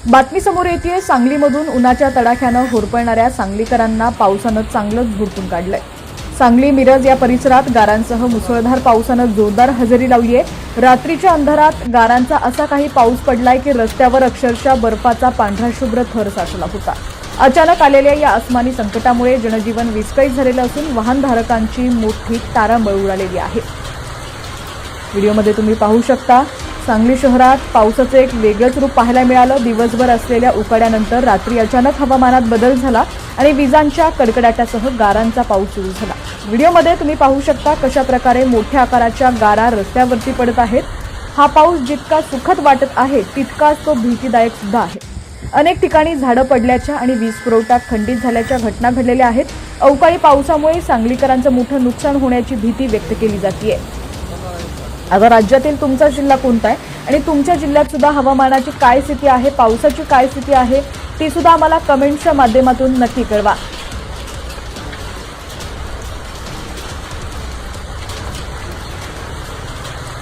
बातमी समोर येतेय सांगलीमधून उन्हाच्या तडाख्यानं होरपळणाऱ्या सांगलीकरांना पावसानं चांगलंच झोडपून काढलंय। सांगली मिरज या परिसरात गारांसह मुसळधार पावसानं जोरदार हजेरी लावली आहे। रात्रीच्या अंधारात गारांचा असा काही पाऊस पडलाय की रस्त्यावर अक्षरशः बर्फाचा पांढरा शुभ्र थर साचला होता। अचानक आलेल्या या आसमानी संकटामुळे जनजीवन विस्कळीत झालेलं असून वाहनधारकांची मोठी तारांबळ उडालेली आहे। व्हिडिओमध्ये तुम्ही पाहू शकता सांगली शहरात पावसाचं एक वेगळंच रूप पाहायला मिळालं। दिवसभर असलेल्या उकाड्यानंतर रात्री अचानक हवामानात बदल झाला आणि विजांच्या कडकडाटासह गारांचा पाऊस सुरू झाला। व्हिडिओमध्ये तुम्ही पाहू शकता कशा प्रकारे मोठ्या आकाराच्या गारा रस्त्यावरती पडत आहेत। हा पाऊस जितका सुखद वाटत आहे तितकाच तो भीतीदायक सुद्धा आहे। अनेक ठिकाणी झाडं पडल्याच्या आणि वीज पुरवठा खंडित झाल्याच्या घटना घडलेल्या आहेत। अवकाळी पावसामुळे सांगलीकरांचं मोठं नुकसान होण्याची भीती व्यक्त केली जाते। आता राज्यातील तुमचा जिल्हा कोणता आहे आणि तुमच्या जिल्ह्यात सुद्धा हवामानाची काय स्थिती आहे, पावसाची काय स्थिती आहे ती सुद्धा आम्हाला कमेंट्सच्या माध्यमातून नक्की कळवा।